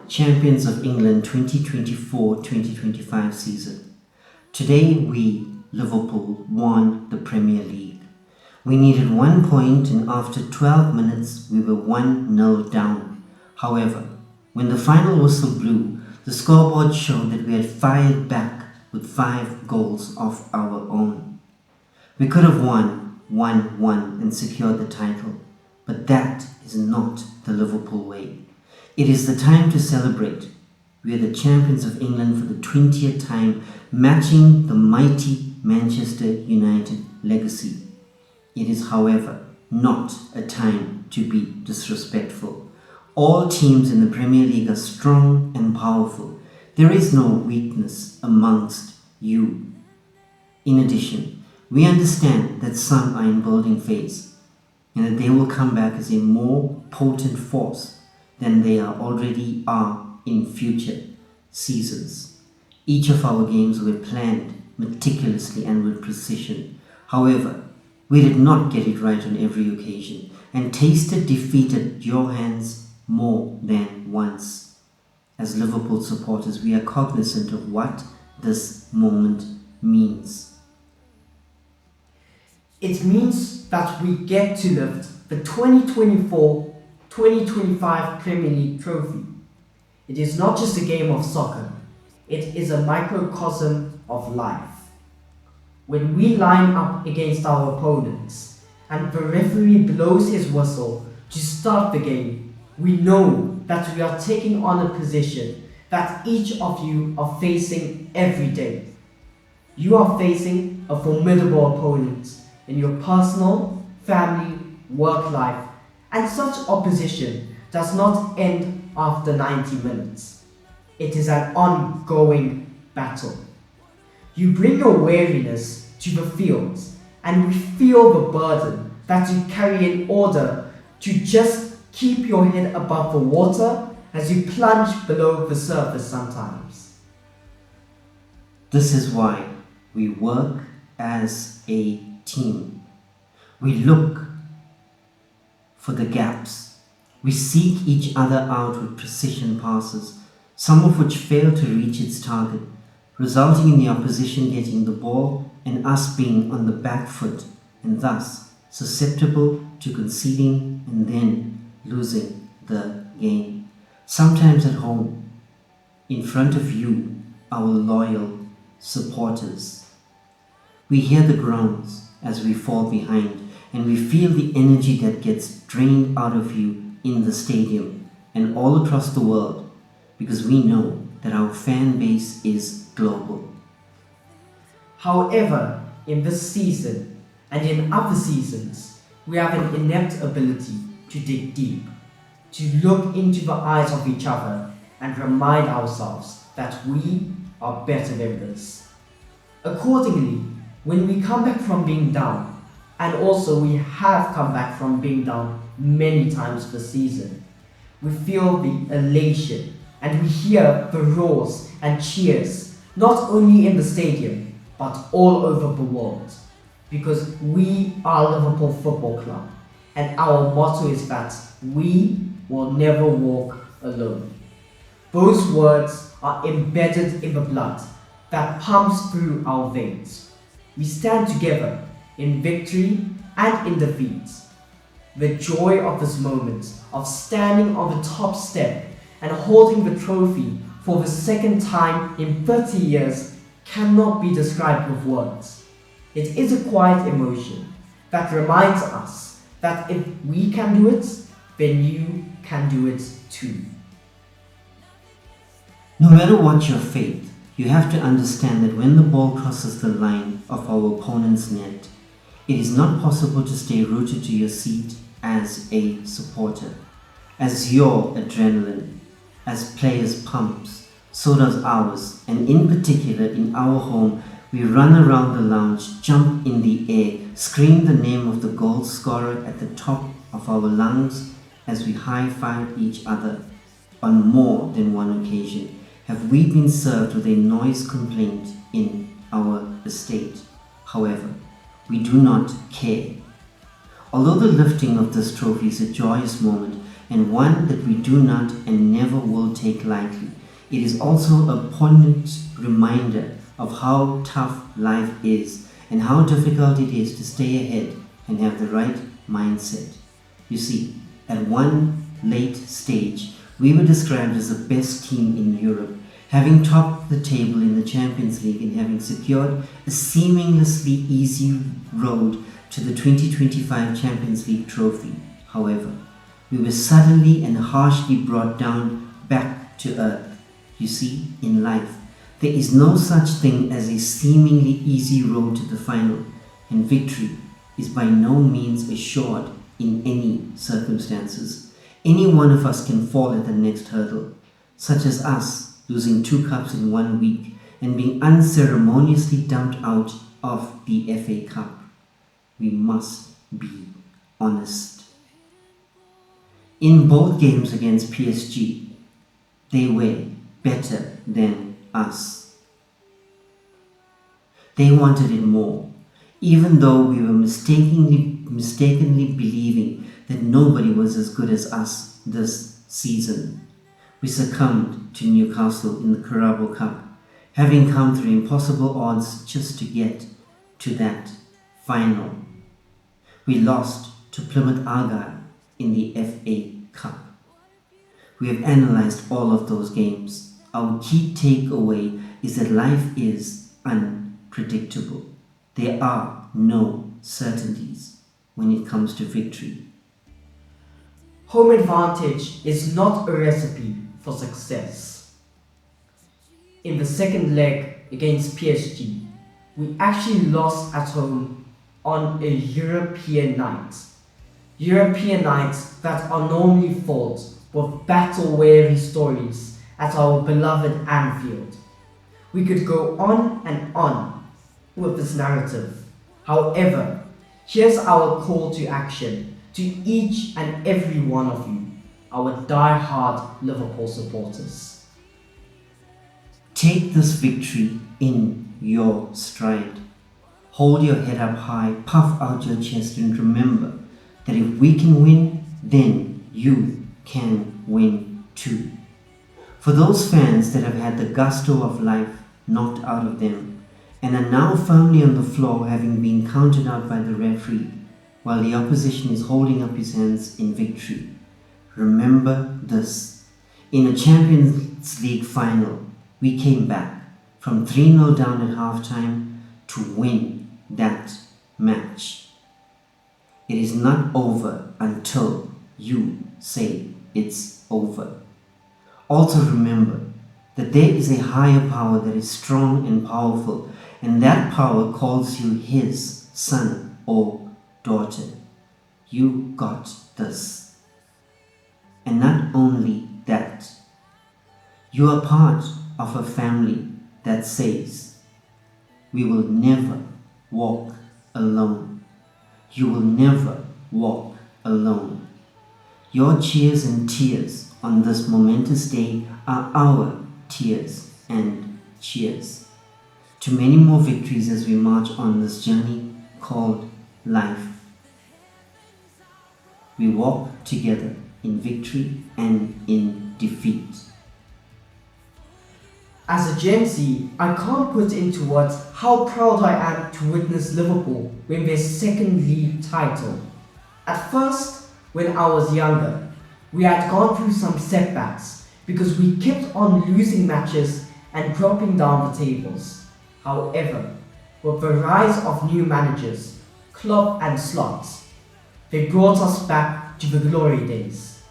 Champions of England 2024-2025 season. Today we, Liverpool, won the Premier League. We needed 1 point and after 12 minutes we were 1-0 down. However, when the final whistle blew, the scoreboard showed that we had fired back with 5 goals of our own. We could have won 1-1 and secured the title, but that is not the Liverpool way. It is the time to celebrate. We are the champions of England for the 20th time, matching the mighty Manchester United legacy. It is, however, not a time to be disrespectful. All teams in the Premier League are strong and powerful. There is no weakness amongst you. In addition, we understand that some are in building phase and that they will come back as a more potent force than they already are in future seasons. Each of our games were planned meticulously and with precision. However, we did not get it right on every occasion and tasted defeat at your hands more than once. As Liverpool supporters, we are cognizant of what this moment means. It means that we get to lift the 2024-2025 Premier League trophy. It is not just a game of soccer, it is a microcosm of life. When we line up against our opponents and the referee blows his whistle to start the game, we know that we are taking on a position that each of you are facing every day. You are facing a formidable opponent in your personal, family, work life, and such opposition does not end after 90 minutes. It is an ongoing battle. You bring your weariness to the fields, and we feel the burden that you carry in order to just keep your head above the water as you plunge below the surface sometimes. This is why we work as a team. We look for the gaps. We seek each other out with precision passes, some of which fail to reach its target, resulting in the opposition getting the ball and us being on the back foot and thus susceptible to conceding and then losing the game. Sometimes at home, in front of you, our loyal supporters. We hear the groans as we fall behind, and we feel the energy that gets drained out of you in the stadium and all across the world, because we know that our fan base is global. However, in this season and in other seasons, we have an inept ability to dig deep, to look into the eyes of each other and remind ourselves that we are better than this. Accordingly, when we come back from being down, and also we have come back from being down many times this season, we feel the elation and we hear the roars and cheers, not only in the stadium, but all over the world. Because we are Liverpool Football Club, and our motto is that we will never walk alone. Those words are embedded in the blood that pumps through our veins. We stand together in victory and in defeat. The joy of this moment, of standing on the top step and holding the trophy for the second time in 30 years, cannot be described with words. It is a quiet emotion that reminds us that if we can do it, then you can do it too. No matter what your faith, you have to understand that when the ball crosses the line of our opponent's net, it is not possible to stay rooted to your seat as a supporter. As your adrenaline, as players pumps, so does ours, and in particular in our home, we run around the lounge, jump in the air, scream the name of the goal scorer at the top of our lungs as we high-five each other. On more than one occasion have we been served with a noise complaint in our estate. However, we do not care. Although the lifting of this trophy is a joyous moment, and one that we do not and never will take lightly. It is also a poignant reminder of how tough life is and how difficult it is to stay ahead and have the right mindset. You see, at one late stage, we were described as the best team in Europe, having topped the table in the Champions League and having secured a seamlessly easy road to the 2025 Champions League trophy. However, we were suddenly and harshly brought down back to earth. You see, in life, there is no such thing as a seemingly easy road to the final, and victory is by no means assured in any circumstances. Any one of us can fall at the next hurdle, such as us losing 2 cups in 1 week and being unceremoniously dumped out of the FA Cup. We must be honest. In both games against PSG, they were better than us. They wanted it more, even though we were mistakenly believing that nobody was as good as us this season. We succumbed to Newcastle in the Carabao Cup, having come through impossible odds just to get to that final. We lost to Plymouth Argyle in the FA Cup. We have analysed all of those games. Our key takeaway is that life is unpredictable. There are no certainties when it comes to victory. Home advantage is not a recipe for success. In the second leg against PSG, we actually lost at home on a European night. European nights that are normally fought with battle-weary stories at our beloved Anfield. We could go on and on with this narrative. However, here's our call to action to each and every one of you, our die-hard Liverpool supporters. Take this victory in your stride. Hold your head up high, puff out your chest, and remember that if we can win, then you can win too. For those fans that have had the gusto of life knocked out of them and are now firmly on the floor, having been counted out by the referee while the opposition is holding up his hands in victory, remember this. In a Champions League final, we came back from 3-0 down at halftime to win that match. It is not over until you say it's over. Also remember that there is a higher power that is strong and powerful, and that power calls you his son or daughter. You got this. And not only that, you are part of a family that says, we will never walk alone. You will never walk alone. Your cheers and tears on this momentous day are our tears and cheers to many more victories as we march on this journey called life. We walk together in victory and in defeat. As a Gen Z, I can't put into words how proud I am to witness Liverpool win their second league title. At first, when I was younger, we had gone through some setbacks because we kept on losing matches and dropping down the tables. However, with the rise of new managers, Klopp and Slot, they brought us back to the glory days.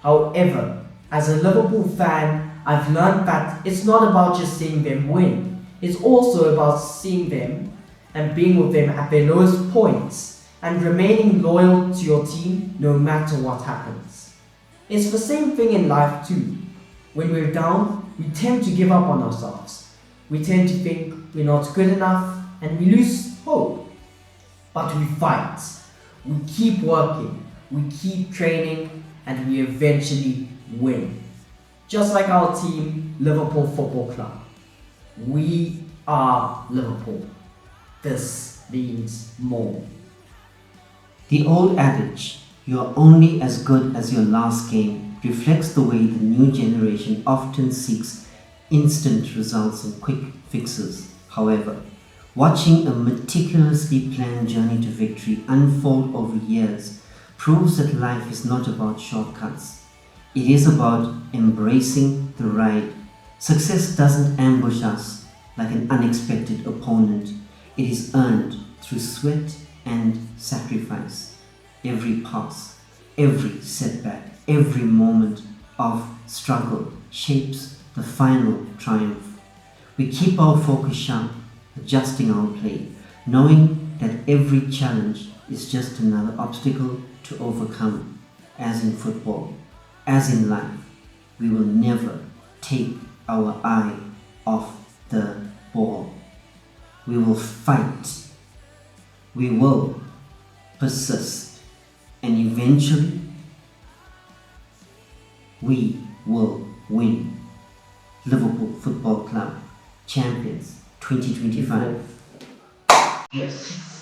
However, as a Liverpool fan, I've learned that it's not about just seeing them win. It's also about seeing them and being with them at their lowest points and remaining loyal to your team no matter what happens. It's the same thing in life too. When we're down, we tend to give up on ourselves. We tend to think we're not good enough and we lose hope. But we fight. We keep working. We keep training and we eventually win. Just like our team, Liverpool Football Club. We are Liverpool. This means more. The old adage, You are only as good as your last game reflects the way the new generation often seeks instant results and quick fixes. However, watching a meticulously planned journey to victory unfold over years proves that life is not about shortcuts. It is about embracing the ride. Success doesn't ambush us like an unexpected opponent. It is earned through sweat and sacrifice. Every pass, every setback, every moment of struggle shapes the final triumph. We keep our focus sharp, adjusting our play, knowing that every challenge is just another obstacle to overcome. As in football, as in life, we will never take our eye off the ball. We will fight. We will persist. And eventually, we will win. Liverpool Football Club Champions 2025. Yes.